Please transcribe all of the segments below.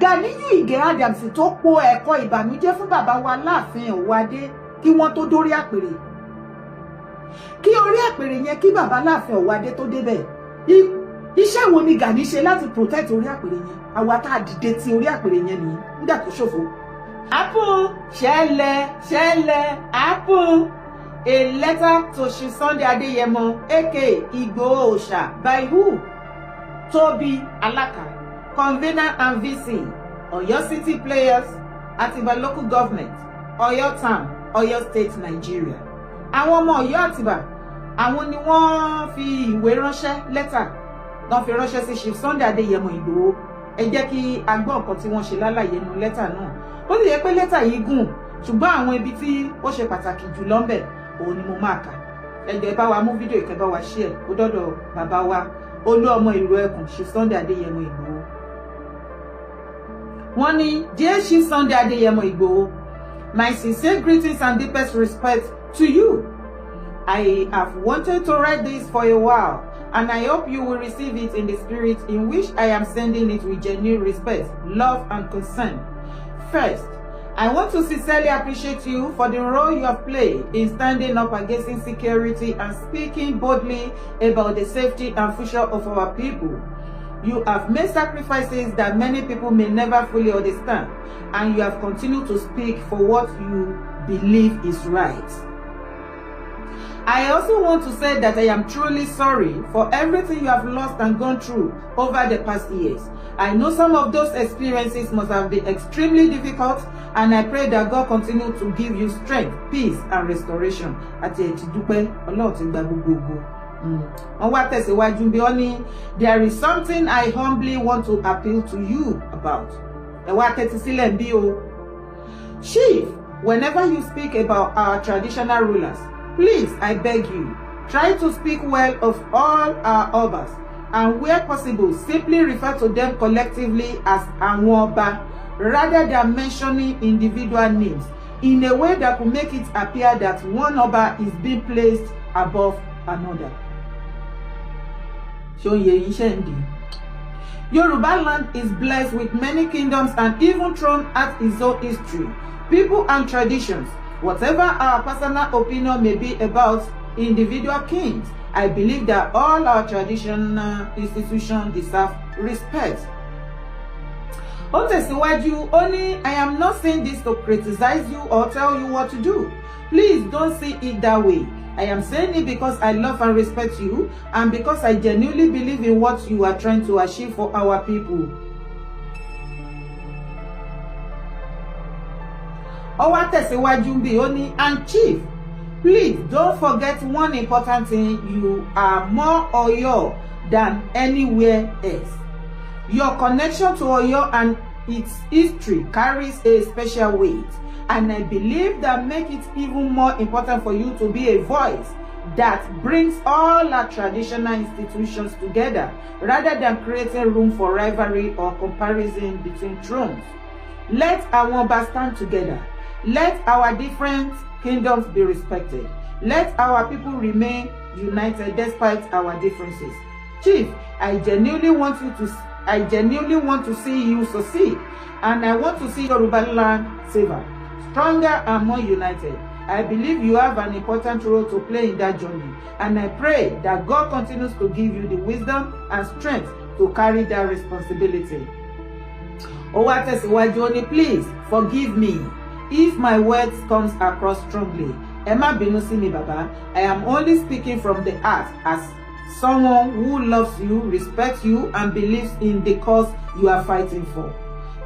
Gani Ige Adams tó po ẹ̀kọ́ ìbànújẹ́ fún bàbá wa Aláàfin Ọ̀wádé kí wọ́n tó dórí àpèrè. Kí orí àpèrè yẹn kí bàbá Aláàfin Ọ̀wádé tó débẹ̀. Iṣẹ́ wo ni Gani ṣe láti protect orí àpèrè yẹn? Àwa tá a dìde ti orí àpèrè yẹn nìyí nígbà tó ṣòfò. Apple ṣẹlẹ̀ Apple. A letter to Chief Sunday Adeyemo, aka Igboho Oòṣà, by who? Tobi Alaka, convener and VC, Oyo City Players, Atiba Local Government, Oyo Town, Oyo State, Nigeria. Àwọn ọmọ Ọ̀yọ́ Àtìbà, àwọn ni wọ́n fi ìwé ránṣẹ́ lẹ́tà, wọ́n fi ránṣẹ́ sí Chief Sunday Adeyemo Igboho. Ẹ jẹ́ kí a gbọ́ nǹkan tí wọ́n ṣe lálàyé nínú lẹ́tà náà. Ó lè yẹ pé lẹ́tà yìí gùn, ṣùgbọ́n àwọn ibi tí ó ṣe pàtàkì jù lọ ńbẹ̀ òun ni mo máa kà. Ẹ jọ̀ọ́ bá wa mú fídíò ìkẹ́ bá wa share ó dọ́dọ̀ bàbá wa Olú ọmọ ìlú Ẹkùn Chief Sunday Adeyemo Igboho. Wọ́n ní, Dear Chief Sunday Adeyemo Igboho, my sincere greetings and deepest respect to you. I have wanted to write this for a while, and I hope you will receive it in the spirit in which I am sending it with genuine respect, love, and concern. First, I want to sincerely appreciate you for the role you have played in standing up against insecurity and speaking boldly about the safety and future of our people. You have made sacrifices that many people may never fully understand, and you have continued to speak for what you believe is right. I also want to say that I am truly sorry for everything you have lost and gone through over the past years. I know some of those experiences must have been extremely difficult, and I pray that God continue to give you strength, peace, and restoration. Àti ẹ ti dúpẹ́, Ọlọ́run ti gba gbogbo ògo. Wọ́n wá tẹ̀síwájú bí wọ́n ní, there is something I humbly want to appeal to you about. Ẹ wá tẹ́tí sílẹ̀ bí o. Chief, whenever you speak about our traditional rulers, please, I beg you, try to speak well of all our obas, and where possible, simply refer to them collectively as àwọn ọba, rather than mentioning individual names, in a way that could make it appear that one oba is being placed above another. Yoruba land is blessed with many kingdoms and even thrown at its own history, people and traditions. Whatever our personal opinion may be about individual kings, I believe that all our traditional institutions deserve respect. Ó tẹ̀síwájú, ó ní, I am not saying this to criticize you or tell you what to do. Please don't see it that way. I am saying it because I love and respect you, and because I genuinely believe in what you are trying to achieve for our people. Ó wá tẹ̀síwájú bí ó ní, and Chief, please don't forget one important thing: you are more Oyo than anywhere else. Your connection to Oyo and its history carries a special weight, and I believe that makes it even more important for you to be a voice that brings all our traditional institutions together, rather than creating room for rivalry or comparison between thrones. Let our Oba stand together. Let our different kingdoms be respected. Let our people remain united despite our differences. Chief, I genuinely want to see you succeed, and I want to see Yoruba land safer, stronger, and more united. I believe you have an important role to play in that journey, and I pray that God continues to give you the wisdom and strength to carry that responsibility. Ó wá tẹ̀síwájú, ó ní, please forgive me if my words comes across strongly. Ẹ má bínú sí mi, Baba. I am only speaking from the heart as someone who loves you, respects you, and believes in the cause you are fighting for.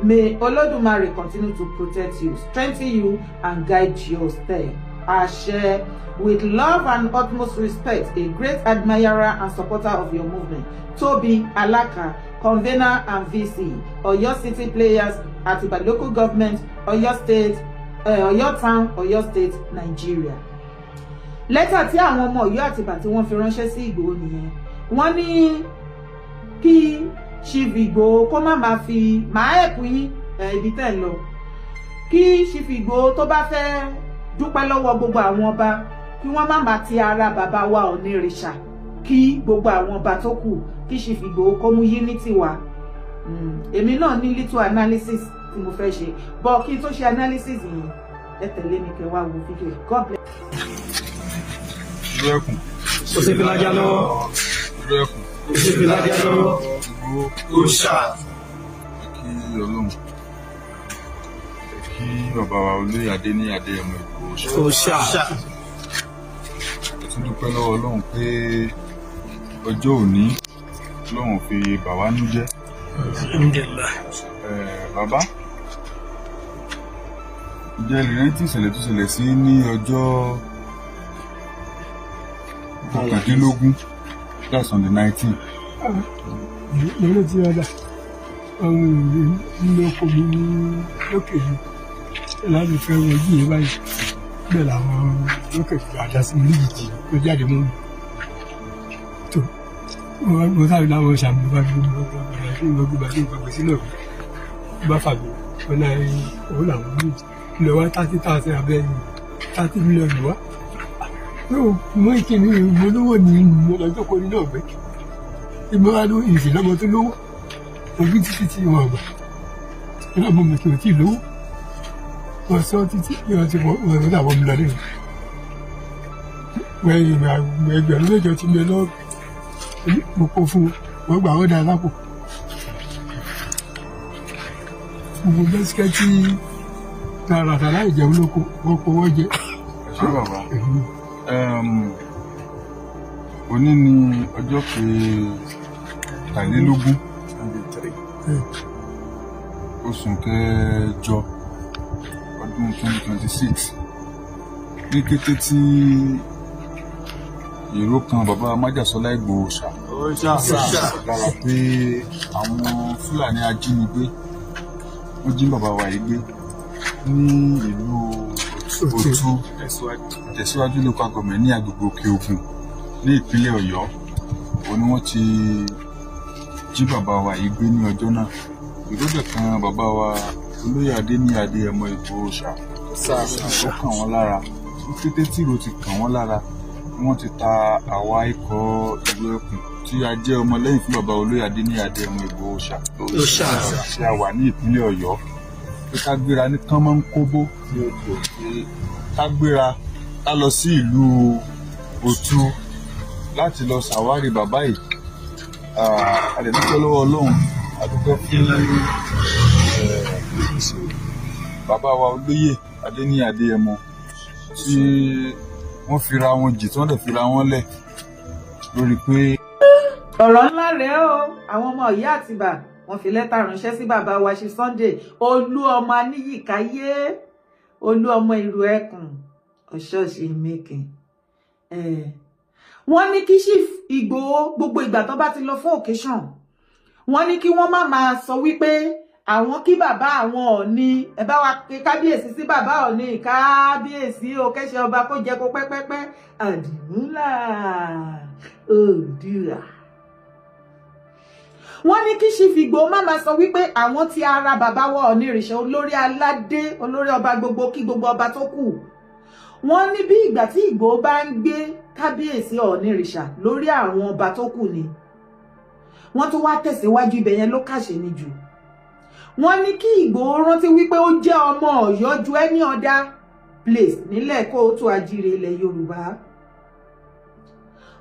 May Olodumare continue to protect you, strengthen you, and guide your step. I share with love and utmost respect, a great admirer and supporter of your movement, Tobi Alaka, convener and VC, Oyo City Players, Atiba Local Government, Oyo State, Oyo Town, Oyo State, Nigeria. Lẹ́tà tí àwọn ọmọ Ọ̀yọ́ Àtìbà tí wọ́n fi ránṣẹ́ sí Ìgbòho nìyẹn. Wọ́n ní kí Chief Igboho kó má máa fi máa ẹ̀pù yín ibi tẹ́ ń lọ. Kí Chief Igboho tó bá fẹ́ dúpẹ́ lọ́wọ́ gbogbo àwọn ọba, kí wọ́n má máa ti ara bàbá wa Ọ̀nìrìṣà, kí gbogbo àwọn ọba tó kù, kí Chief Igboho kó mú unity wá. èmi náà ní little analysis tí mo fẹ́ ṣe bọ́ kí n tó ṣe analysis yìí ẹ tẹ̀lé mi kẹ́ wá wo fídíò God bless. Lẹ́kùn. Ó ṣe fi lájà lọ́wọ́. Lẹ́kùn. Ó ṣe fi lájà lọ́wọ́. Ó ṣá. Kí Ọlọ́run. Kí bàbá wa olóyè adé ní adé ọmọ ìgbò Ó ṣá. Tún dúpẹ́ lọ́wọ́ Ọlọ́run pé ọjọ́ òní Ọlọ́run fi bà wá nú jẹ́. Bàbá, ìjẹ́ lè rántí ìṣẹ̀lẹ̀ tó ṣẹlẹ̀ sí ní ọjọ́ kọkàndínlógún, that's on the 19th. Lọ́nà tí wọ́n dà, àwọn ìlú nínú ọkọ̀ mi ní lókè yìí láti fẹ́ wọ ojú yìí báyìí. Bẹ́ẹ̀ làwọn lókè àdá sí mi níjìjì tó jáde mọ́ mi. Tó mo sáré láwọn ṣàmì bá gbogbo gbogbo sínú ọ̀gbìn. Bá fàgbé wọn náà owó làwọn méjì. Ilé wa 30,000 abẹ́ 30 mílíọ̀nù wá. Mo ìkíni mo lówó ní ọjọ́ kan nínú ọ̀gbẹ́. Ìmọ̀ràn ìṣèlọ́mọ tó lówó. Ojú títí tí wọn gbà. Ìlànà mi kì í tí lówó. Wọ́n sọ títí ìwọ̀n tí wọ́n rí àwọn mi lọ́dẹ̀. Wọ́n ẹgbẹ̀rún mẹ́jọ ti mi lọ́wọ́. Mo kó fún wọn gbà wọ́n dá lápò. Gbogbo bẹ́síkẹ́ tí tààràtà láì jẹun lóko wọ́n kó wọ́n jẹ. Ṣé bàbá? Òní ni ọjọ́ kẹtàlélógún oṣù kẹjọ ọdún 2026 ní kété tí èrò kan bàbá Májàsọ́lá Ìgbòho ṣá lára pé àwọn Fúlàní ajínigbé wọ́n jí bàbá wa yìí gbé ní ìlú Òtú Tẹ̀síwájú local government ní agbègbè Òkè Ògùn ní ìpínlẹ̀ Ọ̀yọ́. Òun ni wọ́n ti jí bàbá wa yìí gbé ní ọjọ́ náà. Ìrọ́lẹ̀ kan bàbá wa olóyè adé ní adé ọmọ Ìgbòho ṣá ó kàn wọ́n lára. Ní kété tí ìró ti kàn wọ́n lára wọ́n ti ta àwa ikọ̀ ìlú ẹkùn tí a jẹ́ ọmọ lẹ́yìn fún bàbá olóyè adé ní adé ọmọ Ìgbòho ṣá tí a wà ní ìpínlẹ̀ Ọ̀yọ́ pé ká gbéra ní kán máa ń kóbó ká gbéra ká lọ sí ìlú Òtú láti lọ ṣàwárí bàbá yìí. A lè dúpẹ́ lọ́wọ́ Ọlọ́run, a dúpẹ́ fún bàbá wa olóyè adé ní adé ẹmọ tí wọ́n fira wọn jì tí wọ́n dẹ̀ fira wọn lẹ̀ lórí pé. ọ̀rọ̀ ńlá rèé o, àwọn ọmọ Ìyá Àtìbà wọ́n fi lẹ́tà ránṣẹ́ sí bàbá wa ṣe Sunday olú ọmọ Aníyìkáyé olú ọmọ ìlú ẹkùn ọ̀ṣọ́ọ̀ṣì mẹ́kìn. Wọ́n ní kí Chief Ìgbòho gbogbo ìgbà tó bá ti lọ fún occasion wọ́n ní kí wọ́n má máa sọ wípé àwọn kí bàbá àwọn Ọ̀ọ̀ni ẹ bá wa ké kábíyèsí sí bàbá Ọ̀ọ̀ni kábíyèsí o kẹ́sẹ̀ ọba kó jẹ kó pẹ́pẹ́pẹ́ àdìmúlà Oòduà. Wọ́n ní kí Chief Ìgbòho má máa sọ wípé àwọn ti ara bàbá wa Ọ̀ọ̀nìrìṣà olórí aládé olórí ọba gbogbo kí gbogbo ọba tó kù. Wọ́n ní bí ìgbà tí Ìgbòho bá ń gbé kábíyèsí Ọ̀ọ̀nìrìṣà lórí àwọn ọba tó kù ni. Wọ́n tún wá tẹ̀síwájú ibẹ̀ yẹn ló kàṣe ní jù. Wọ́n ní kí Ìgbòho rántí wípé ó jẹ́ ọmọ Ọ̀yọ́ ju any other place nílẹ̀ kóòtù àjíire ilẹ̀ Yorùbá.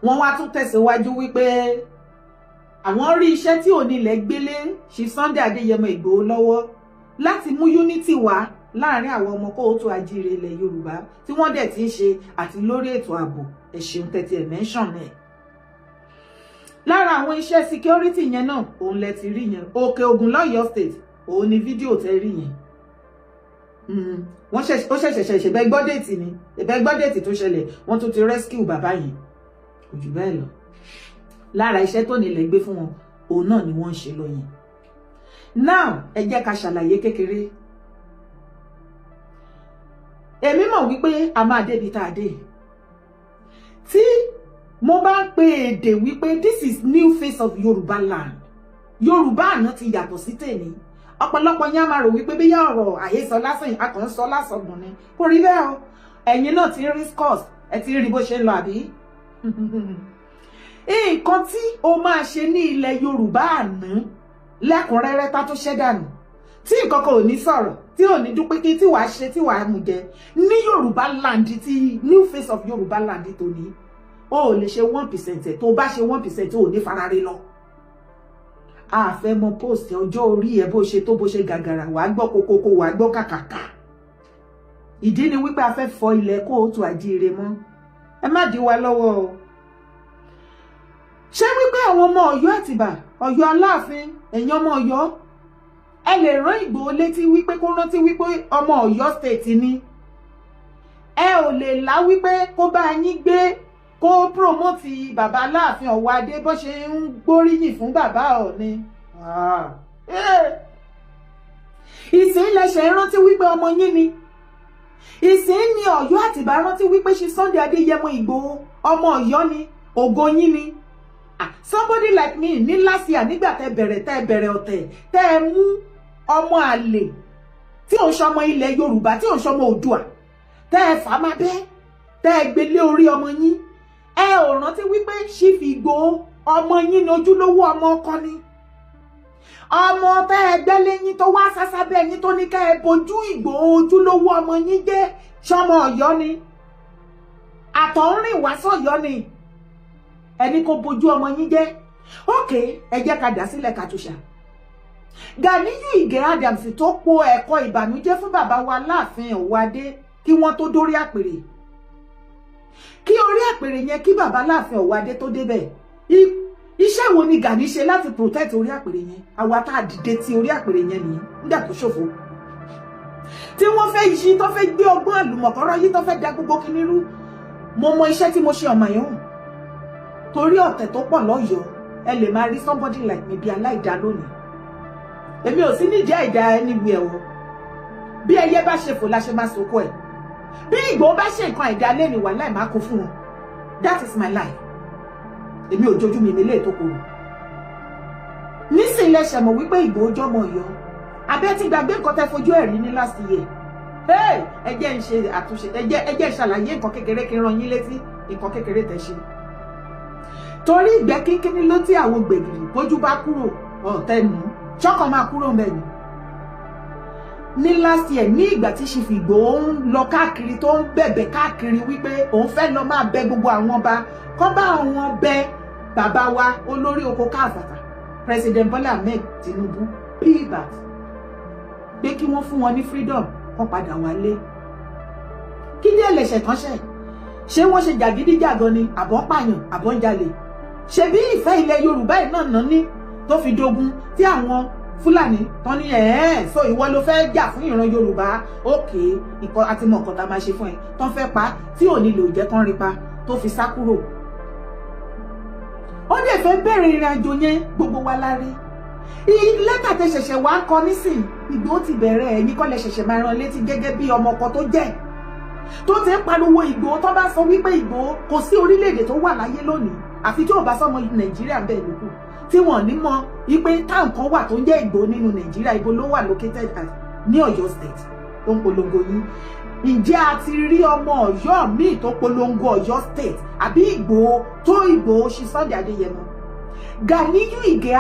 Wọ́n wá tún tẹ̀síwájú wípé àwọn rí iṣẹ́ tí onílẹ̀ gbélé ṣe Sunday Adéyẹmọ Ìgbòho lọ́wọ́ láti mú unity wá láàrin àwọn ọmọ kóòtù àjíire ilẹ̀ Yorùbá tí wọ́n dẹ̀ ti ń ṣe àti lórí ètò ààbò ẹ ṣeun tẹ́tí ẹ̀ mention ẹ̀. Lára àwọn iṣẹ́ security yẹn náà òun lẹ ti rí yẹn Òkè Ògùn lọ́yọ́ state òun ni fídíò tẹ́ rí yẹn. Ó ṣẹ̀ṣẹ̀ ṣẹ̀bẹ̀ gbọ́ déètì ni ẹ̀bẹ̀ gbọ́ déètì tó ṣẹlẹ̀ wọ́n tún ti rescue bàbá yẹn kò jù bẹ́ẹ̀ lọ. Lára iṣẹ́ tó nílẹ̀ gbé fún wọn òun náà ni wọ́n ń ṣe lọ yẹn. Now ẹ jẹ́ ká ṣàlàyé kékeré. Èmi mọ̀ wípé a máa débi tá a dé. Tí mo bá ń pe èdè wípé this is new face of Yorùbá land. Yorùbá àná ti yàtọ̀ sí tèmi. Ọ̀pọ̀lọpọ̀ yẹn á máa rò wípé bí yá ọ̀rọ̀ àhesọ lásán a kàn ń sọ lásọdùn ni. Kò rí bẹ́ẹ̀ o. Ẹ̀yin náà ti rí scores, ẹ ti rí bó ṣe ń lọ àbí? Nǹkan tí o máa ṣe ní ilẹ̀ Yorùbá àná lẹ́kùnrẹ́rẹ́ tá tó ṣẹ́ dànù tí nǹkan kan ò ní sọ̀rọ̀ tí ò ní dúpẹ́ tí wàá ṣe tí wàá mú jẹ ní Yorùbá land tí new face of Yorùbá land tó ní o ò lè ṣe 1% tó bá ṣe 1% ò ní farare lọ. A fẹ́ mọ post ọjọ́ orí ẹ bó ṣe tó bó ṣe gàgàrà wàá gbọ́ kókókó wàá gbọ́ kàkàkà. Ìdí ni wípé a fẹ́ fọ ilẹ̀ kóòtù àjíire mọ́. Ẹ má dí wa lọ́wọ́ o. Ṣé wípé àwọn ọmọ Ọ̀yọ́ Àtìbà Ọ̀yọ́ Aláàfin ẹ̀yin ọmọ Ọ̀yọ́ ẹ lè rán Ìgbòho létí wípé kó rántí wípé ọmọ Ọ̀yọ́ state ni ẹ ò lè lá wípé kó bá yín gbé kó promote bàbá Aláàfin Ọ̀wádé bó ṣe ń gbóríyìn fún bàbá Ọọ̀ni. Ìsìn lẹ̀ṣẹ̀ rántí wípé ọmọ yín ni ìsìn ni Ọ̀yọ́ Àtìbà rántí wípé ṣe Sunday Adéyẹmọ Ìgbòho ọmọ Ọ̀yọ́ ni ògo yín ni. Somebody like me ní last year nígbà tẹ́ bẹ̀rẹ̀ ọ̀tẹ̀ tẹ́ mú ọmọ àlè tí ò ń ṣọmọ ilẹ̀ Yorùbá tí ò ń ṣọmọ Oòduà tẹ́ fà má bẹ́ tẹ́ gbélé orí ọmọ yín ẹ ò rántí wípé Chief Ìgbòho ọmọ yín ní ojúlówó ọmọ ọkọ ni ọmọ tẹ́ gbẹ́lé yín tó wá sásá bẹ́ yín tó ní kẹ́ bojú Ìgbòho ojúlówó ọmọ yín jẹ́ ṣọmọ Ọ̀yọ́ ni àtọ̀rìn wá sọ́yọ́ ni ẹni kó bojú ọmọ yín jẹ́. Okay, ẹ jẹ́ ká dá sílẹ̀ ká túṣà. Gani Adams tó po ẹ̀kọ́ ìbànújẹ́ fún bàbá wa Aláàfin Ọ̀wádé kí wọ́n tó dórí àpèrè. Kí orí àpèrè yẹn kí bàbá Aláàfin Ọ̀wádé tó débẹ̀. Iṣẹ́ wo ni Gani ṣe láti protect orí àpèrè yẹn? Àwa tá dìde ti orí àpèrè yẹn nìyẹn nígbà tó ṣòfò. Tí wọ́n fẹ́ yí tó fẹ́ gbé ọgbọ́n àlùmọ̀kọ́rọ́ yí tó fẹ́ da gbogbo kíní rú. Mo mọ iṣẹ́ tí mo ṣe ọmọ yẹn. Torí ọ̀tẹ̀ tó pọ̀ lọ́yọ̀ọ́ ẹ lè máa rí somebody like me bí aláìdá lónìí. Èmi ò sí nídìí àìdá anywhere o. Bí ẹyẹ bá ṣe fò la ṣe máa sòkò ẹ̀. Bí Ìgbòho bá ṣe nǹkan àìdá lẹ́nu wà láì máa kó fún wọn. That is my life. Èmi ò jojú mi nílé ètò kòrò. Nísìnyí lẹ ṣe mọ̀ wípé Ìgbòho jọmọ Ọ̀yọ́. Abẹ́ ti gbàgbé nǹkan tẹ́ fojú ẹ̀ rí ní last year. Ẹ jẹ́ ń ṣe àtúnṣe ẹ jẹ́ ṣàlàyé nǹkan kékeré kí n rán yín létí nǹkan kékeré tẹ́ ṣe. Torí ìgbẹ́ kínkínní ló tí àwọn gbèbìrì bójú bá kúrò ọ̀tẹ́nu ṣọ́kàn máa kúrò mẹ́rin. Ní last year ní ìgbà tí Chief Ìgbòho ń lọ káàkiri tó ń bẹ̀bẹ̀ káàkiri wípé òun fẹ́ lọ máa bẹ gbogbo àwọn ọba kọ́ bá àwọn bẹ bàbá wa olórí oko káàfàtà President Bola Ahmed Tinubu pbat pé kí wọ́n fún wọn ní freedom kọ́ padà wálé. Kí ni ẹlẹ́ṣẹ̀ kan ṣẹ̀? Ṣé wọ́n ṣe jàgídíjàgan ni àbọ̀ pààyàn àbọ̀ ń jalè? Ṣebí ìfẹ́ ilẹ̀ Yorùbá yìí náà ní tó fi dogun tí àwọn Fúlàní tán ní so ìwọ ló fẹ́ jà fún ìran Yorùbá ókè ìkọ́ àti mọ̀ nǹkan tá a máa ṣe fún ẹ tán fẹ́ pa tí ò nílò jẹ́ tán rí pa tó fi sá kúrò. Ó dẹ̀ fẹ́ bẹ̀rẹ̀ ìrìn àjò yẹn gbogbo wa láre. Lẹ́tà tẹ ṣẹ̀ṣẹ̀ wá ń kọ nísìn Ìgbòho ti bẹ̀rẹ̀ ẹ̀yìn kọ́ lẹ ṣẹ̀ṣẹ̀ máa rán létí gẹ́gẹ́ bí ọmọ ọkọ tó jẹ́ tó ti ń pariwo Ìgbòho tó bá sọ wípé Ìgbòho kò sí orílẹ̀-èdè tó wà láyé lónìí àfi tí ò bá sọmọ Nàìjíríà bẹ́ẹ̀ lókù tí wọ́n ní mọ̀ wípé táwọn kan wà tó ń jẹ́ Ìgbòho nínú Nàìjíríà ibo ló wà located at ní Ọ̀yọ́ state tó ń polongo yín. Ǹjẹ́ a ti rí ọmọ Ọ̀yọ́ míì tó polongo Ọ̀yọ́ state àbí Ìgbòho tó Ìgbòho ṣe Sunday Adéyẹmọ? Gani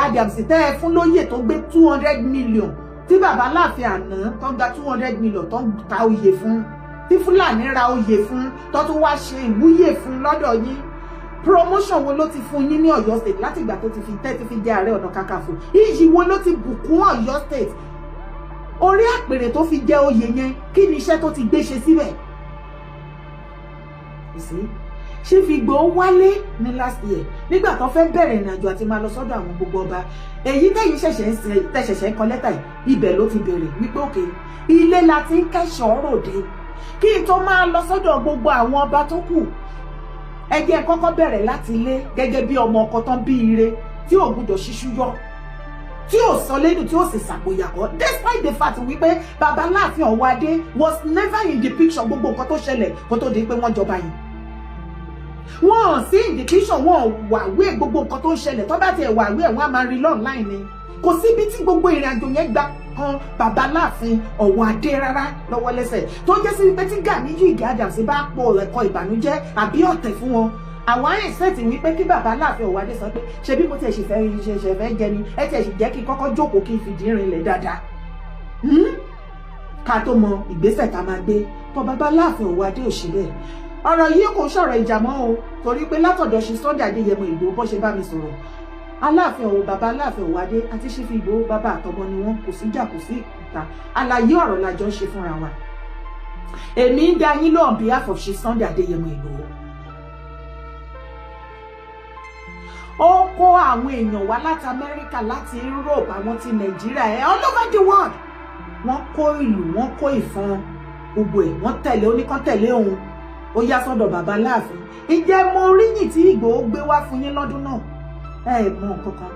Adams tẹ́ ẹ fún lóyè tó gbé 200 million tí bàbá Aláàfin àná tó gba 200 million tó ń ta oyè fún tí Fúlàní ra oyè fún tó tún wá ṣe ìwúyè fún lọ́dọ̀ yín. Promotion wo ló ti fún yín ní Ọ̀yọ́ state láti ìgbà tó ti fi jẹ́ Ààrẹ Ọ̀nà Kakanfò? Iyì wo ló ti bùkún Ọ̀yọ́ state? Orí àpèrè tó fi jẹ oyè yẹn kí ni iṣẹ́ tó ti gbé ṣe síbẹ̀? Chief Ìgbòho wálé ní last year nígbà tó fẹ́ bẹ̀rẹ̀ ìrìnàjò àti máa lọ sọ́dọ̀ àwọn gbogbo ọba. Èyí tẹ̀yìn ṣẹ̀ṣẹ̀ ń kọ lẹ́tà yìí ibẹ̀ ló ti bẹ̀rẹ̀ wípé òkè ilé la ti ń kẹ́ṣọ̀ọ́ ròde kí n tó máa lọ sọ́dọ̀ gbogbo àwọn ọba tó kù. Ẹ jẹ́ kọ́kọ́ bẹ̀rẹ̀ láti ilé gẹ́gẹ́ bí ọmọ ọkọ tán bí ire tí ò gbúdọ̀ ṣíṣú yọ tí ò sọ lẹ́nu tí ò sì ṣàpòyàkọ́ despite the fact wípé bàbá Aláàfin Ọ̀wádé was never in the picture gbogbo nǹkan tó ṣẹlẹ̀ kó tó di pé wọ́n jọba yìí. Wọ́n sí in the picture wọ́n wàwé gbogbo nǹkan tó ń ṣẹlẹ̀ tó bá tiẹ̀ wàwé ẹ̀ wọ́n á máa rí online ni kò síbi tí gbogbo ìrìn àjò yẹn gbà kan bàbá Aláàfin Ọ̀wádé rárá lọ́wọ́ lẹ́sẹ̀ tó jẹ́ sí wípé tí Gani Adams bá pọ̀ ẹ̀kọ́ ìbànújẹ́ àbí ọ̀tẹ̀ fún wọn àwọn àìsàn ti wí pé kí bàbá Aláàfin Ọ̀wádé sọ pé ṣe bí mo ti ṣe fẹ́ jẹ ni ẹ ti ṣe jẹ́ kí n kọ́kọ́ jókòó kí n fìdí rinlẹ̀ dáadáa ká tó mọ ìgbésẹ̀ tá máa gbé tó bàbá Aláàfin Ọ̀wádé ò ṣe bẹ́ẹ̀ ọ̀rọ̀ yìí kò sọ̀rọ̀ ìjà mọ́ o torí pé látọ̀dọ̀ ṣe Sunday Adéyẹmọ Ìgbòho bó ṣe bá mi sọ̀rọ̀ bàbá Aláàfin Ọ̀wádé àti Ṣífì Ìgbòho bàbá àtọmọ ni wọn kò sí jà kò sí ìkúta àlàyé ọ̀rọ̀ làjọ ń ṣe fúnra wa èmi ń dá yín lọ on behalf of ṣe Sunday Adéyẹmọ Ìgbòho ó kó àwọn èèyàn wá láti Amẹ́ríkà láti Europe àwọn ti Nàìjíríà all over the world wọ́n kó ìlú wọ́n kó ìfọn gbogbo ẹ̀ wọ́n tẹ̀lé oníkan tẹ̀lé òun ó yá sọ́dọ̀ bàbá Aláàfin ìjẹ́ mo ríyìn tí Ìgbòho gbé wá fún yín lọ́dún náà ẹ mọ̀ kankan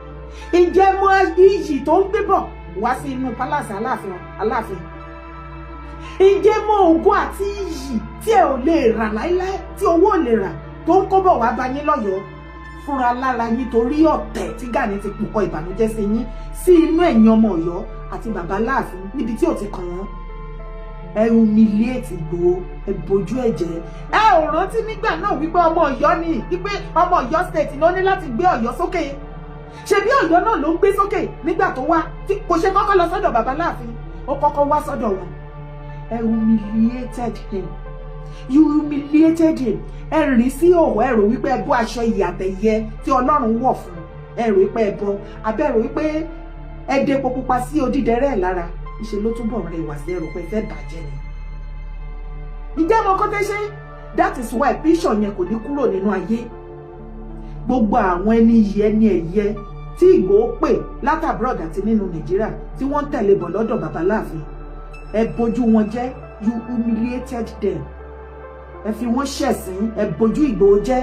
ìjẹ́ mo iyì tó ń gbé bọ̀ wá sí inú palace Aláàfin ìjẹ́ mo ògo àti iyì tí ẹ ò lè rà láíláí tí owó ò lè rà tó ń kó bọ̀ wá bá yín lọ́yọ̀ọ́ fúnra lára yín torí ọ̀tẹ̀ tí Gani ti pòkọ ìbànújẹ́ sí yín sí inú ẹ̀yin ọmọ Ọ̀yọ́ àti bàbá Aláàfin níbi tí ò ti kàn wọ́n ẹ humiliate Ìgbòho ẹ bójú ẹ jẹ ẹ ò rántí nígbà náà wípé ọmọ Ọ̀yọ́ ni wípé ọmọ Ọ̀yọ́ state ló ní láti gbé Ọ̀yọ́ sókè ṣebí Ọ̀yọ́ náà ló ń gbé sókè nígbà tó wá kò ṣe kọ́kọ́ lọ sọ́dọ̀ bàbá Aláàfin ó kọ́kọ́ wá sọ́dọ̀ wọn ẹ humiliated him you humiliated him ẹ rìn sí òwò ẹ rò wípé ẹ bọ́ aṣọ ìyàtẹ̀yẹ tí Ọlọ́run wọ̀ fún ẹ rò wípé ẹ bọ́ abẹ́ rò wípé ẹ dé epo pupa sí odídẹrẹ́ lára ìṣe ló túbọ̀ rẹ̀ wá sí ẹrù pé fẹ́ bàjẹ́ ni. ìjẹ́ ọmọ kọ́tẹ́ ṣe that is why píṣọ̀ yẹn kò ní kúrò nínú ayé gbogbo àwọn ẹni yìí ẹni ẹ̀yẹ tí Ìgbòho pè látàbúrọ̀dà àti nínú Nàìjíríà tí wọ́n ń tẹ̀lé bọ̀ lọ́dọ̀ bàbá Aláàfin ẹ bójú wọn jẹ́ you humiliated them ẹ fi wọ́n ṣẹ̀sín ẹ bójú Ìgbòho jẹ́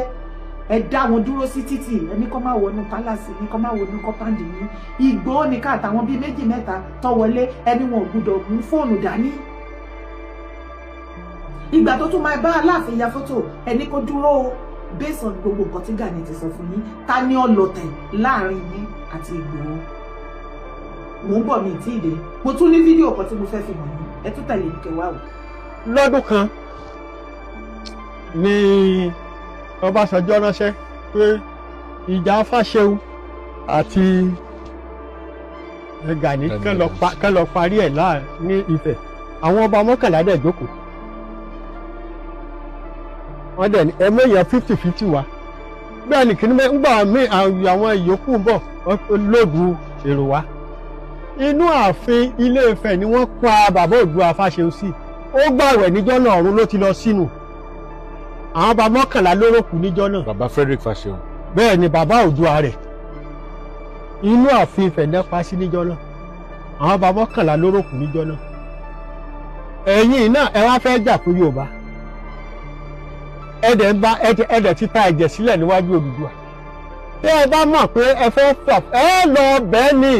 ẹ dá wọn dúró sí títì ẹni kọ́ máa wọnú pálásì ní kọ́ máa wọnú kọ́páǹdì ní Ìgbòho ní káàtà wọn bíi méjì mẹ́ta tó wọlé ẹni wọn ò gbúdọ̀ mú fóònù dání ìgbà tó tún máa bá Aláàfin ya fọ́tò ẹni kó dúró based on gbogbo nǹkan tí Gani ti sọ fún yín ta ní ọlọ̀tẹ̀ láàrin yín àti Ìgbòho mò ń bọ̀ mí tí ìdè mo tún ní fídíò kan tí mo fẹ́ fi hàn yín ẹ tún tẹ̀lé mi kẹwàá o. lọ́dún kan ni Ọbásanjọ́ ránṣẹ́ pé ìjà Fáṣẹ̀hùn àti Gani kán lọ parí ẹ̀ ní Ifẹ̀ àwọn ọba mọ́kànlá dẹ̀ jókòó wọ́n dẹ̀ ní ẹ̀mẹ́yàn 50-50 wa bẹ́ẹ̀ ni kìíní gbà mí àwọn ìyókù ń bọ̀ lóògùn èrò wa inú ààfin Ilé Ifẹ̀ ni wọ́n pa bàbá Oòduà Fáṣẹ̀hùn sí ó gbàwẹ̀ níjọ́ náà ọ̀run ló ti lọ sínú àwọn ọba mọ́kànlá ló ròkú níjọ́ náà. bàbá Frederick Fáṣẹ̀hùn. bẹ́ẹ̀ ni bàbá Oòduà rẹ̀ inú ààfin Ifẹ̀ náà pa sí níjọ́ náà àwọn ọba mọ́kànlá ló ròkú níjọ́ náà. ẹ̀yin náà ẹ wá fẹ́ jà fún Yorùbá ẹ̀dẹ̀ ti ta ẹ̀jẹ̀ sílẹ̀ níwájú Odùduwà tí ẹ bá mọ̀ pé ẹ fẹ́ fà ẹ lọ bẹ́ẹ̀ ni.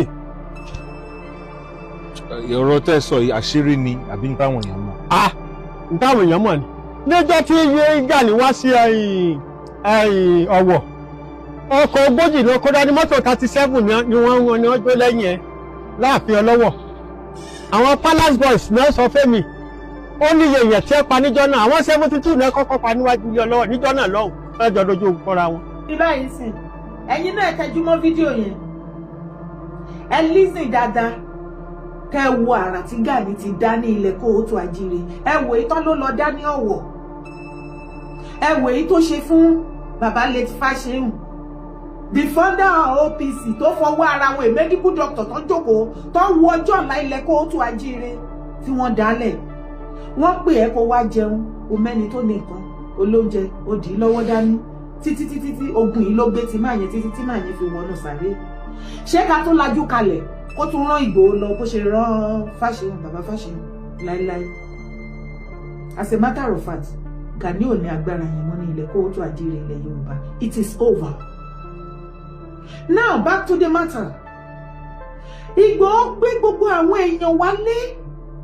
ọ̀rọ̀ tẹ́ sọ yìí àṣírí ni àbí ní táwọn èèyàn mọ̀. ní táwọn èèyàn mọ̀ ni níjọ́ tí Gani wá sí Ọ̀wọ̀ ọkọ̀ ogójì ló kó dání mọ́tò 37 ni wọ́n gbé lẹ́yìn ẹ̀ láàfin Ọlọ́wọ̀ àwọn palace boys náà sọ fẹ́mi ó ní èèyàn tí ẹ pa níjọ́ náà àwọn 72 náà kọ́kọ́ pa níwájú ilé Ọlọ́wọ̀ níjọ́ náà lọ́hùn lọ́jọ́ dojú ogun kọ́ra wọn. bí báyìí sìn ẹ̀yin náà tẹjú mọ́ fídíò yẹn ẹ lísìn dáadáa kẹ wo àrà tí Gani ti dá ní ilẹ̀ Kóòtù Àjíire ẹ wò ìtàn ló lọ dá ní Ọ̀wọ̀ ẹ wò èyí tó ṣe fún bàbá late Fáṣẹ̀hùn the founder OPC tó fọwọ́ ara wọn medical doctor tó jókòó tó wo ọjọ́ ọ̀la ilẹ̀ Kóòtù Àjíire tí wọ́n dálẹ̀ wọ́n pè ẹ́ kó wá jẹun o mẹ́ni tó ní nǹkan olóúnjẹ ó dì í lọ́wọ́ dání títí ogun yìí ló gbé tí máa yẹn títí tí máa yẹn fi wọnú sàré ṣé ká tó lajú kalẹ̀ kó tún rán Ìgbòho lọ bó ṣe rán Fáṣẹ̀hùn bàbá Fáṣẹ̀hùn láíláí as a matter of fact Gani ò ní agbára yẹn mọ́ ní ilẹ̀ Kóòtù Àjíire ilẹ̀ Yorùbá it is over. Now back to the matter. Ìgbòho gbé gbogbo àwọn èèyàn wálé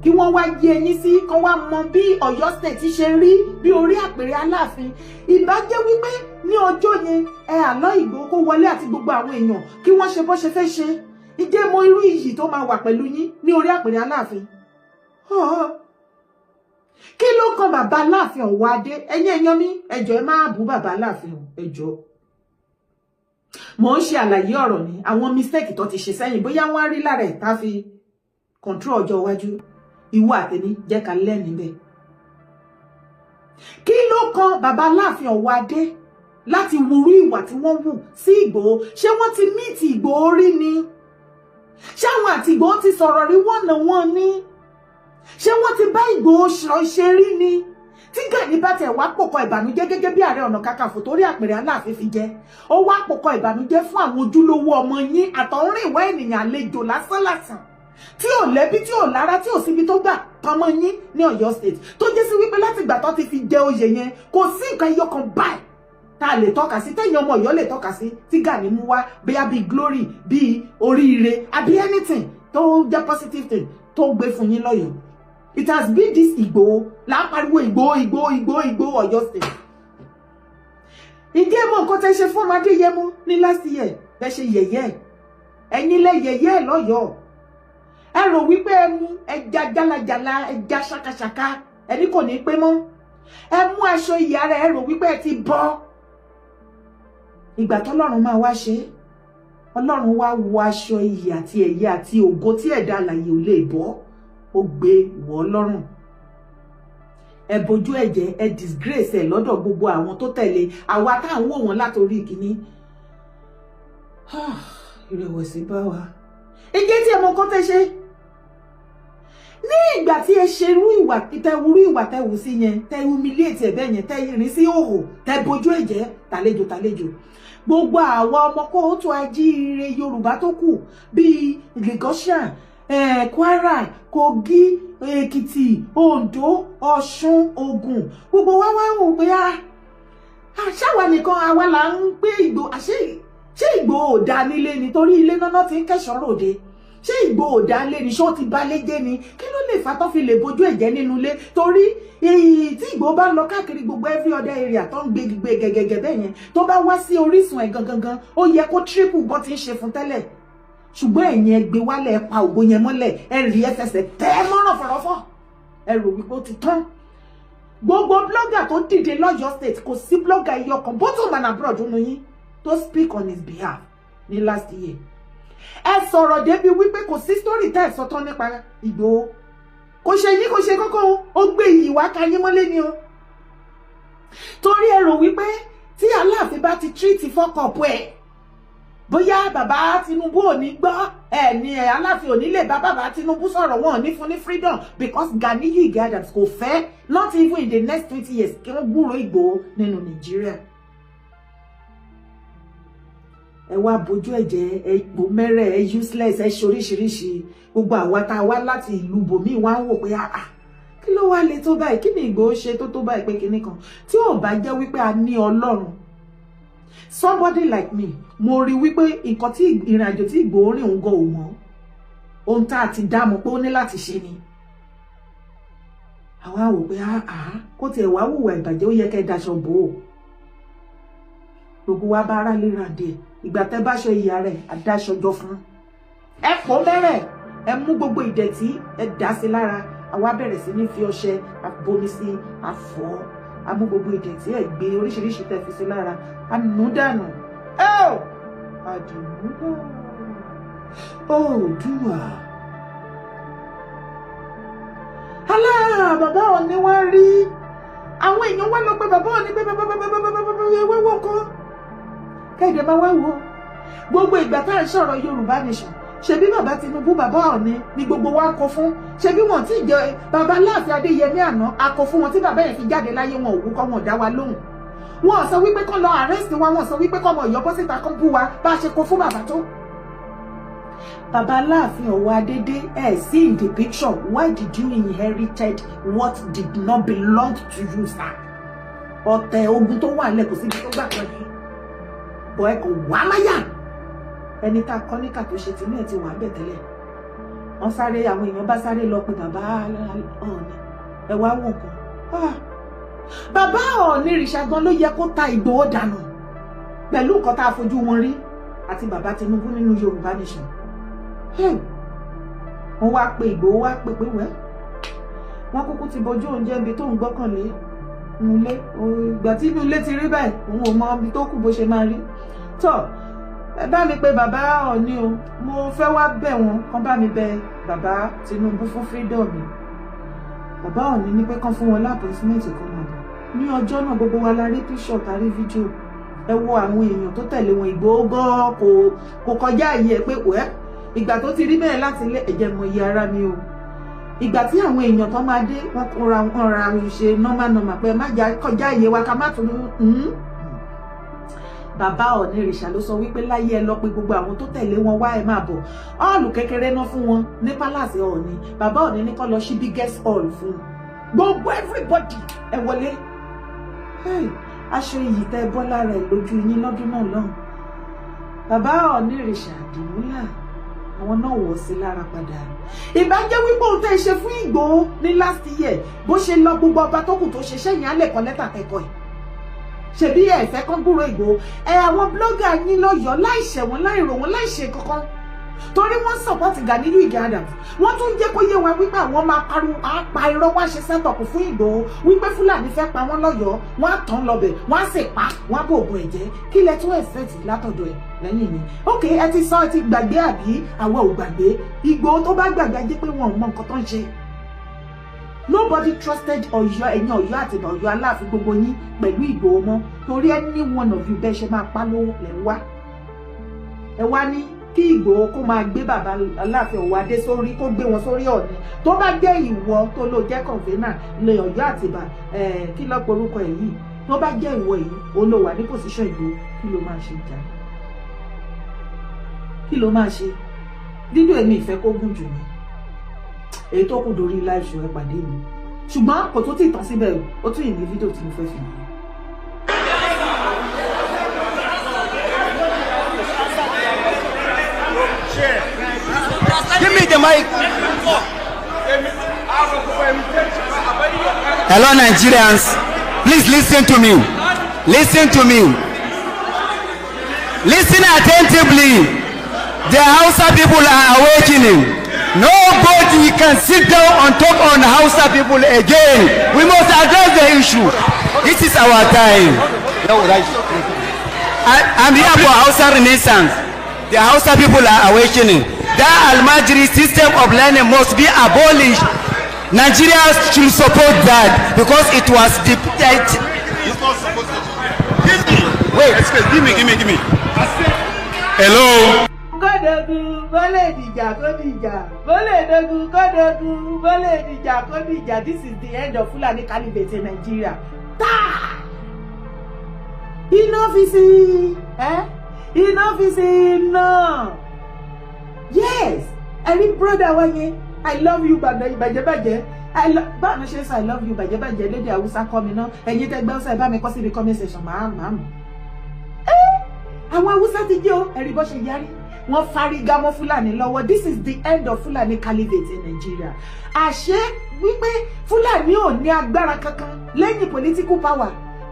kí wọ́n wá yẹ ẹyin sí kán wá mọ bí Ọ̀yọ́ state ṣe rí bí orí àpèrè Aláàfin ìbá jẹ́ wípé ní ọjọ́ yẹn ẹ àlọ́ Ìgbòho kó wọlé àti gbogbo àwọn èèyàn kí wọ́n ṣe bó ṣe fẹ́ ṣe ìjẹ́ mọ irú iyì tó máa wà pẹ̀lú yín ní orí àpèrè Aláàfin. Kí ló kan bàbá Aláàfin Ọ̀wọ̀ Adé? Ẹ̀yin èèyàn mi, ẹ jọ̀ọ́ ẹ má bú bàbá Aláàfin, ẹ jọ̀ọ́. Mo ń ṣe àlàyé ọ̀rọ̀ ni, àwọn mistake tó ti ṣe sẹ́yìn bóyá wọ́n á rí lára ẹ̀ tá fi control ọjọ́ iwájú. Ìwọ àtẹni jẹ́ ká lẹ́ni bẹ́ẹ̀. Kí ló kan bàbá Aláàfin Ọ̀wọ̀ Adé láti wúrú ìwà tí wọ́n wù sí Ìgbòho? Ṣé wọ́n ti meet Ìgbòho rí ni? Ṣé àwọn àti Ìgbòho ti sọ̀rọ̀ rí one-on-one ni? Ṣé wọ́n ti bá Ìgbòho ṣe rí ni? Tí Gani bá tẹ̀ wá pòkọ ìbànújẹ́ gẹ́gẹ́ bí Ààrẹ Ọ̀nà Kakanfò torí àpèrè Aláàfin fi jẹ, ó wá pòkọ ìbànújẹ́ fún àwọn ojúlówó ọmọ yín àtọ̀rìn ìwà ènìyàn àlejò lásán tí ò lẹ́bí tí ò lára tí ò síbi tó gbà tọmọ yín ní Ọ̀yọ́ state tó jẹ́ sí wípé láti ìgbà tó ti fi jẹ oyè yẹn kò sí nǹkan iyọ̀ kan báyìí tá a lè tọ́ka sí tẹ́yìn ọmọ Ọ̀yọ́ lè tọ́ka sí tí Gani mú wá bóyá bíi glory bíi oríire àbí anything tó jẹ́ positive thing tó gbé fún yín lọ́yọ̀ọ́. It has been this Ìgbòho là ń pariwo Ìgbòho Ọ̀yọ́ state. Ìdí ẹ̀mọ́ nǹkan tẹ́ ṣe fún ọmọdé Yẹmú ní last year bẹ́ ṣe yẹ̀yẹ́ ẹ̀yin lẹ yẹ̀yẹ́ lọ́yọ̀ọ́. Ẹ rò wípé ẹ mú ẹja jálajàla ẹja ṣakaṣaka ẹni kò ní pé mọ́. Ẹ mú aṣọ ìyá rẹ̀ ẹ rò wípé ẹ ti bọ́. Ìgbà tọ́lọ́run máa wá ṣe Ọlọ́run wá wọ aṣọ ìyè àti ẹ̀yẹ àti ògo tí ẹ̀dá alààyè ò lè bọ́ ó gbé wọ̀ lọ́rùn. Ẹ bojú ẹ̀jẹ̀ ẹ disgrace ẹ lọ́dọ̀ gbogbo àwọn tó tẹ̀lé àwa tá à ń wò wọ́n látòrí ìkíní. Ìrẹ̀wẹ̀sì bá wa. Ìjẹ́ tí ẹ mọ nǹkan tẹ́ ṣe ní ìgbà tí ẹ ṣe irú ìwà tẹ́ wù sí yẹn tẹ́ humiliate ẹ̀ bẹ́ẹ̀ yẹn tẹ́ rìn sí òhò tẹ́ bojú ẹ̀jẹ̀ tàlejò. Gbogbo àwa ọmọ kóòtù ajíire Yorùbá tó kù bíi Lagosian, Kwara, Kogi, Èkìtì, Ondo, Ọ̀ṣun, Ògùn gbogbo wa wá wò pé ṣáwa nìkan àwa là ń gbé Ìgbòho ṣé Ìgbòho ò dá nílé nítorí ilé náà ti ń kẹ́ṣọ́ ròde ṣé Ìgbòho ò dá nílé ni ṣé ó ti bá lé jẹ́ ni kí ló lè fa tó fi lè bojú ẹ̀jẹ̀ nínú ilé torí tí Ìgbòho bá lọ káàkiri gbogbo every other area tó ń gbé gẹ́gẹ́gẹ́ bẹ́ẹ̀ yẹn tó bá wá sí orísun ẹ̀ gangan ó yẹ kó triple bó ti ń ṣe fún tẹ́lẹ̀ ṣùgbọ́n ẹ̀yin ẹ gbé wálẹ̀ ẹ pa ògo yẹn mọ́lẹ̀ ẹ rí ẹsẹsẹ tẹ́ ẹ mọ́ràn fọ̀rọ̀fọ̀ ẹ rò wípé ó ti tán. Gbogbo blogger tó dìde lọ́yọ̀ state kò sí blogger iyọ̀ kan both home and abroad nínú yín tó speak on his behalf ní last year. Ẹ sọ̀rọ̀ débi wípé kò sí story tẹ́ ẹ sọ tán nípa Ìgbòho kò ṣe yín kò ṣe kókó ó gbé ìwà ka yín mọ́lé ni o. Torí ẹ rò wípé tí Aláàfin bá ti treat fọ́kọ̀pù ẹ̀ bóyá bàbá Tinubu ò ní gbọ́ ní Aláàfin ò ní lè bá bàbá Tinubu sọ̀rọ̀ wọn ò ní fún ní freedom because Gani Adams kò fẹ́ not even in the next 20 years kí wọ́n gbúròó Ìgbòho nínú Nàìjíríà. Ẹ wá bojú ẹ̀jẹ̀ ẹ ipò mẹ́rẹ̀ ẹ useless ẹ ṣoríṣiríṣi gbogbo àwa tá a wá láti ìlú bòmíì wá ń wò pé kí ló wá le tó báyìí kí ni Ìgbòho ṣe tó báyìí pé kinní kan tí ò bá jẹ́ wípé a ní Ọlọ́run. Somebody like me mo rí wípé nǹkan tí ìrìnàjò tí Ìgbòho rìn òun gan ò mọ̀ ohun tá a ti dá mọ̀ pé ó ní láti ṣe ni. Àwa wò pé kó tiẹ̀ wá hùwà ìbàjẹ́ ó yẹ kẹ́ ẹ daṣọ bò ó. Gbogbo wa bá ara léra díẹ̀ ìgbà tẹ́ bá ṣọ ìyá rẹ̀ àdáṣọjọ́ fún. Ẹ pọ̀ mẹ́rẹ̀ ẹ mú gbogbo ìdẹ̀tí ẹ dá sí lára àwa bẹ̀rẹ̀ sí ní fi ọṣẹ àbomi sí àfọ̀ amú gbogbo ìdẹ̀tí ẹ gbé oríṣiríṣi tẹ́ fi sí lára ànúdànù. Àdìmúdà Oòduà. Bàbá Ọọ̀ni wá rí àwọn èèyàn wá lọ pé bàbá Ọọ̀ni pé wọ́wọ́ kan kẹ́ẹ̀dẹ̀ máa wá wo gbogbo ìgbà tá à ń sọ̀rọ̀ Yorùbá nation ṣebí bàbá Tinubu bàbá Ọọ̀ni ni gbogbo wa kọ fún ṣebí wọn tí jẹ bàbá Aláàfin Adéyẹmí àná akọ fún wọn tí bàbá yẹn fi jáde láyé wọn òwú kọ́ wọn dá wa lóhùn wọn sọ wípé kán lọ arrest wa wọn sọ wípé kọ́ ọmọ Ọ̀yọ́ bọ́ síta kán bú wa bá a ṣe kó fún bàbá tó. Bàbá Aláàfin Ọ̀wọ̀ Adé see in the picture why did you inherited what did not belong to you sir? Ọ̀tẹ̀ ogun tó wà nílẹ̀ kò síbi tó gbà kan yìí bọ̀ ẹ kò wá láyà ẹni tá a kọ́ níkà tó ṣe tinú ẹ̀ ti wà bẹ̀ tẹ́lẹ̀ wọ́n sáré àwọn èèyàn bá sáré lọ pé bàbá Ọọ̀ni ẹ wá wọ̀n kan bàbá Ọọ̀ni rìṣà gan ló yẹ kó ta Ìgbòho dànù pẹ̀lú nǹkan tá a fojú wọn rí àti bàbá Tinubu nínú Yorùbá nation wọ́n wá pé Ìgbòho wá pé wẹ́ wọ́n kúkú ti bojú oúnjẹ ibi tó ń gbọ́kànlé nulẹ̀ ìgbà tí inú ilé ti rí báyìí òun ò mọ ibi tó kù bó ṣe máa rí tọ́ ẹ bá mi pe bàbá Ọọ̀ni o mo fẹ́ wá bẹ̀ wọ́n kán bá mi bẹ bàbá Tinubu fún freedom mi bàbá Ọọ̀ni ní pé kán fún wọn lápọ̀símẹ́ǹtì kan náà ní ọjọ́ náà gbogbo wa la rí píṣọ̀ kárí fídíò ẹ wo àwọn èèyàn tó tẹ̀lé wọn Ìgbòho gan kò kọjá àyè ẹ pé wẹ́ ìgbà tó ti rí bẹ́ẹ̀ láti ilé ẹ̀jẹ̀ mọ iye ara mi o ìgbà tí àwọn èèyàn tó máa dé wọn kóra ra ṣe nọ́mà pé má kọjá àyè wa ká má tún bàbá Ọ̀nìrìṣà ló sọ wípé láyé ẹ lọ pé gbogbo àwọn tó tẹ̀lé wọn wá ẹ máa bọ̀ ọ́ọ̀lù kékeré náà fún wọn ní pálàsì Ọọ̀ni bàbá Ọọ̀ni ní kó lọ sí biggest hall fún gbogbo everybody ẹ wọlé aṣọ iyì tẹ bọ́ lára ẹ lójú yín lọ́dún náà lọ́hùn bàbá Ọ̀nìrìṣà Àdìmúlà àwọn náà wọ̀ sí lára padà ìbàjẹ́ wípé òun tẹ́ ṣe fún Ìgbòho ní last year bó ṣe lọ gbogbo ọba tó kù tó ṣe sẹ́yìn alẹ́ kan lẹ́tà kẹ́kọ̀ọ́ ẹ̀ ṣebí ẹ fẹ́ kán gbúrò Ìgbòho àwọn blogger yín lọ́yọ̀ọ́ láìṣẹ̀ wọn láìrò wọn láìṣe kankan torí wọ́n support Gani Adams wọ́n tún jẹ́ kó yé wa wípé àwọn máa pa irọ́ wá ṣe setup fún Ìgbòho wípé Fúlàní fẹ́ pa wọ́n lọ́yọ̀ọ́ wọ́n á tàn lọ́bẹ̀ wọ́n á sì pa wọ́n á bò ògùn ẹ̀jẹ̀ kí lẹ tún expect látọ̀dọ̀ ẹ̀ lẹ́yìn ni ok ẹ ti sọ ẹ ti gbàgbé àbí àwọn ò gbàgbé Ìgbòho tó bá gbàgbé ajé pé wọn ò mọ nǹkan tó ń ṣe nobody trusted Ọ̀yọ́ ẹ̀yin Ọ̀yọ́ àti Ọ̀yọ́ Aláàfin gbogbo yín pẹ̀lú Ìgbòho mọ́ torí any one of you bẹ́ẹ̀ ṣe máa pa lówó lẹ́ wá ẹ wá ní kí Ìgbòho kó máa gbé bàbá Aláàfin Ọ̀wọ̀ Adé sórí kó gbé wọn sórí Ọọ̀ni tó bá jẹ́ ìwọ tó ló jẹ́ kọ̀ǹfẹ́nà lè Ọ̀yọ́ Àtìbà kí ló porúkọ ẹ̀ yìí tó bá jẹ́ ìwọ yìí ó ló wà ní pòsíṣàn Ìgbòho kí ló máa ṣe jà kí ló máa ṣe dídò èmi ìfẹ́ kó gùn jù mí èyí tó kù dórí live show ẹ pàdé mi ṣùgbọ́n kò tó tí ì tán síbẹ̀ ó tún ìní fídíò tí mo fẹ́ fi hàn. Give me the mic. Hello, Nigerians. Please listen to me. Listen to me. Listen attentively. The Hausa people are awakening. Nobody can sit down and talk on Hausa people again. We must address the issue. This is our time. I'm here for Hausa Renaissance. The Hausa people are awakening. That Almajiri system of learning must be abolished. Nigerians should support that because it was depicted. It's not supposed to. Wait, Give me. Hello. Kódógún bọ́lẹ̀ ìdìjà kódìjà bọ́lẹ̀ ìdógún kódógún bọ́lẹ̀ ìdìjà kódìjà this is the end of Fulani caliphate in Nigeria. Enough is enough. Yes ẹ̀rí brother wa yẹn I love you bàjẹ́bàjẹ́ báwo ṣe sọ I love you bàjẹ́bàjẹ́ lédè Haúsá kọ́ mi náà ẹ̀yin tẹ́gbẹ́ Haúsá ẹ̀ bá mi kọ́ síbi comment section máa mọ̀ àwọn Haúsá ti jẹ́ o ẹ̀rí bọ́ ṣe yarí wọ́n fárígá mọ́ Fúlàní lọ́wọ́ this is the end of Fulani caliphate in Nigeria àṣé wípé Fúlàní ò ní agbára kankan lẹ́yìn political power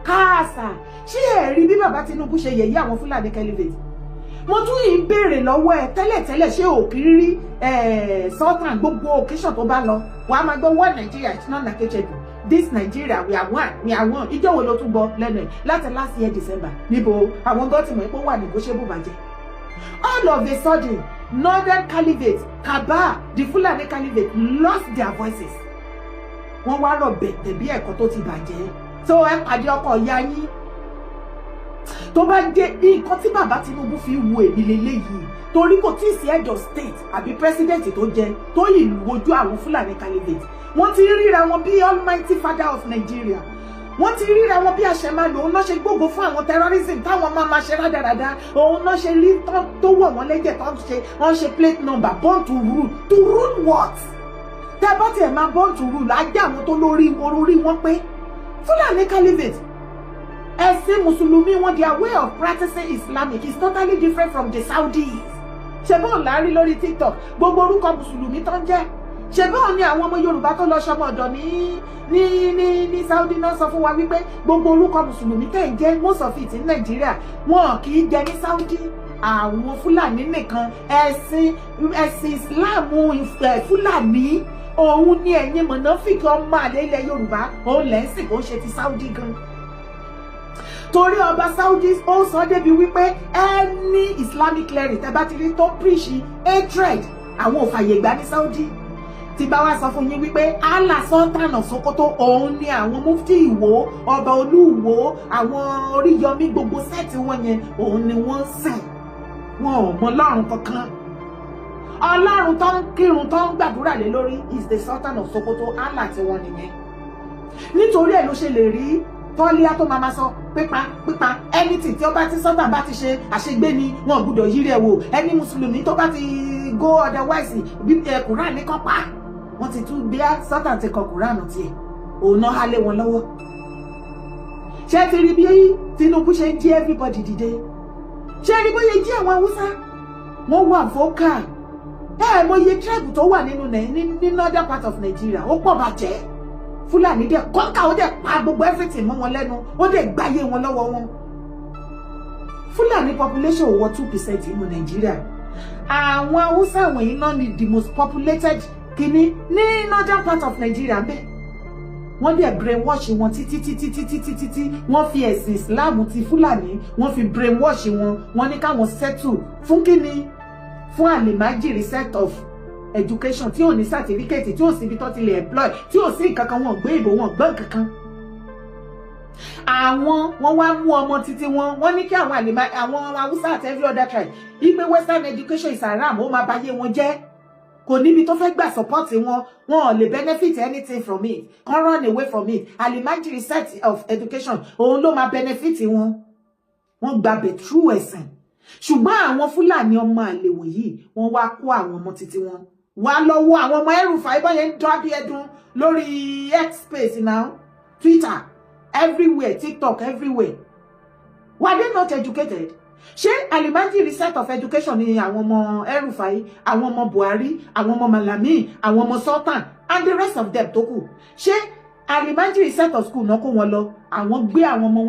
káàsà ṣé ẹ̀rí bí bàbá Tinubu ṣe yẹ̀yẹ́ àwọn Fúlàní caliphate mo tún yìí béèrè lọ́wọ́ ẹ tẹ́lẹ̀tẹ́lẹ̀ ṣé òkìrí sultan gbogbo occasion tó bá lọ wàá máa gbọ́ one Nigeria it's not negotiable this Nigeria we are one ìjọ wo ló tún bọ lẹ́nu ẹ̀ láti last year December níbo àwọn gọ́tìmọ̀ epo wà negotiable bàjẹ́ all of a sudden northern caliphate Kaba the Fulani caliphate lost their voices wọ́n wá rọ̀ bẹ̀tẹ̀ bí ẹ̀kọ́ tó ti bàjẹ́ tó ẹ pàdé ọkọ̀ ìyá yín tó bá jẹ́ nǹkan tí bàbá Tinubu fi wo èmi lélẹ́yìí torí kò tí ì sí head of state àbí president tó jẹ tó yìí wojú àwọn Fulani caliphate wọ́n ti ríra wọn bí almighty father of Nigeria wọ́n ti ríra wọn bí àṣẹmáàlú òun náà ṣe gbógun fún àwọn terrorism táwọn máa ṣe rádaràda òun náà ṣe rí tó wọ̀ wọ́n lẹ́jẹ̀ tó wọ́n ṣe plate number born to rule what tẹ́ bá tiẹ̀ máa born to rule ajá àwọn tó lórí wọn pé Fulani caliphate ẹ̀sìn mùsùlùmí wọn their way of practicing Islamic is totally different from the Saudis ṣebí láàrin lórí TikTok gbogbo orúkọ mùsùlùmí tó ń jẹ́ ṣebí ni àwọn ọmọ Yorùbá tó lọ ṣọmọ ọ̀dọ̀ ní Saudi náà sọ fún wa wípé gbogbo orúkọ mùsùlùmí tẹ̀ ń jẹ́ most of it ní Nàìjíríà wọn kì í jẹ ní Saudi àwọn Fúlàní nìkan ẹ̀sìn Islam Fúlàní òun ni ẹ̀yin mọ̀nàfíkì ọmọ àlè ilẹ̀ Yorùbá òun lẹ́ ń sìn kó ń ṣe ti Saudi gan. Torí ọba Saudi ó sọ débi wípé any Islamic cleric tẹ́ bá ti rí tó preach hatred àwọn ò fàyè gbà ní Saudi. Tí bá wá sọ fún yín wípé Allah Sultan of Sokoto òun ni àwọn mufti Ìwó, ọba Olúwo, àwọn Oríyọmí gbogbo sẹ́ẹ̀tì wọn yẹn òun ni wọ́n sìn. Wọn ò mọ Ọlọ́run kankan. Ọlọ́run tó ń kírun tó ń gbàdúrà lé lórí is the Sultan of Sokoto, Allah tí wọ́n nìyẹn. Nítorí ẹ̀ ló ṣe lè rí tọ́líá tó máa sọ pípa anything tí ó bá ti Sultan bá ti ṣe àṣegbé ni wọn ò gbúdọ̀ yírí ẹ̀ wò. Ẹni mùsùlùmí tó bá ti go otherwise bí Quran ní kan pa wọ́n ti tún bí Sultan ti kọ Quran tiẹ̀ òun náà há lé wọn lọ́wọ́. Ṣé ti rí bí Tinubu ṣe ń jí everybody dìde? Ṣé rí bóyá jí àwọn Haúsá wọ́n wà vocal? Mo iye tribe tó wà ní northern part of Nigeria ó pọ̀ bàjẹ́. Fúlàní dẹ̀ kọ́ńkà ó dẹ̀ pa gbogbo everything mọ́ wọn lẹ́nu ó dẹ̀ gbáyé wọn lọ́wọ́ wọn. Fúlàní population wọ 2% nínú Nigeria. Àwọn Haúsá wọ̀nyí náà ni the most populated kìíní ní northern part of Nigeria bẹ́ẹ̀. Wọ́n dẹ̀ brainwash wọn títí wọ́n fi ẹ̀sìn Islam ti Fúlàní wọ́n fi brainwash wọn wọ́n ní káwọn settle fún kíni fún àlèmájìrì set of education tí ò ní certificate tí ò sí ibi tó ti lè employ tí ò sí kankan wọn gbé ìbò wọn gbọ́n kankan. Àwọn wọn wá mú ọmọ títí wọn ní kí àwọn Haúsá àti every other tribe ipe western education is haram ó máa báyé wọn jẹ́ kò níbi tó fẹ́ gbà support wọn ò lè benefit anything from it can run away from it. Àlèmájìrì set of education òun ló máa benefit wọn gbàbẹ̀ true ẹ̀sìn. Ṣùgbọ́n àwọn Fúlàní ọmọ àlè wọ̀nyí wọ́n wá kó àwọn ọmọ títí wọn wá lọ́wọ́ àwọn ọmọ El-Rufai yẹn ń dọ́ bí ẹdun lórí X space now Twitter everywhere TikTok everywhere. Were they not educated? Ṣé Àlèmájìrì set of education ni àwọn ọmọ El-Rufai, àwọn ọmọ Buhari, àwọn ọmọ Malami, àwọn ọmọ Sultan and the rest of them tó kù? Ṣé Àlèmájìrì set of school náà kó wọn lọ àwọn gbé àwọn ọmọ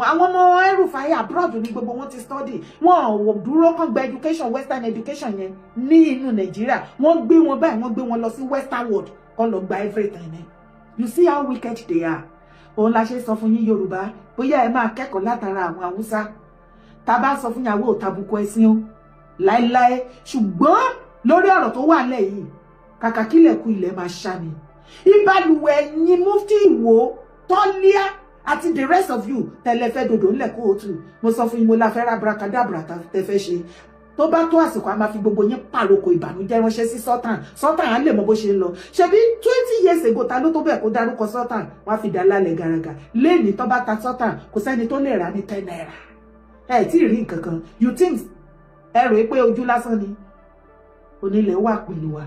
El-Rufai abroad ní gbogbo wọn ti study wọn ò dúró kàn gba education western education yẹn ní inú Nàìjíríà wọ́n gbé wọn báyìí wọ́n gbé wọn lọ sí western world kàn lọ gba everything ni. You see how wicked they are. Òun la ṣe sọ fún yín Yorùbá bóyá ẹ máa kẹ́kọ̀ọ́ látara àwọn Haúsá. Tá bá sọ fún yàwó tàbùkù ẹ̀sìn o láéláé ṣùgbọ́n lórí ọ̀rọ̀ tó wà lẹ̀ yìí kàkà kílẹ̀kùn ilẹ̀ máa ṣá ni. Ìbálùwẹ̀ yín mufti Ìwó tọ́líà àti the rest of you tẹ́lẹ̀ fẹ́ dòdò ńlẹ̀ kó o tù mo sọ fún yín mo la fẹ́ ra abracadabra tẹ́ fẹ́ ṣe tó bá tó àsìkò a máa fi gbogbo yín pàrokò ìbànújẹ́ ránṣẹ́ sí Sultan á lè mọ bó ṣe ń lọ. Ṣebí 20 years ago ta ló tó bẹ́ẹ̀ kó dárúkọ Sultan wọ́n á fi dá lálẹ́ garaga lẹ́ni tó bá ta Sultan kò sẹ́ni tó lè rà ní 10 naira. Ẹ tí ì rí nǹkan kan you think ẹ rò pé ojú lásán ni onílẹ̀ wà pẹ̀lú wa.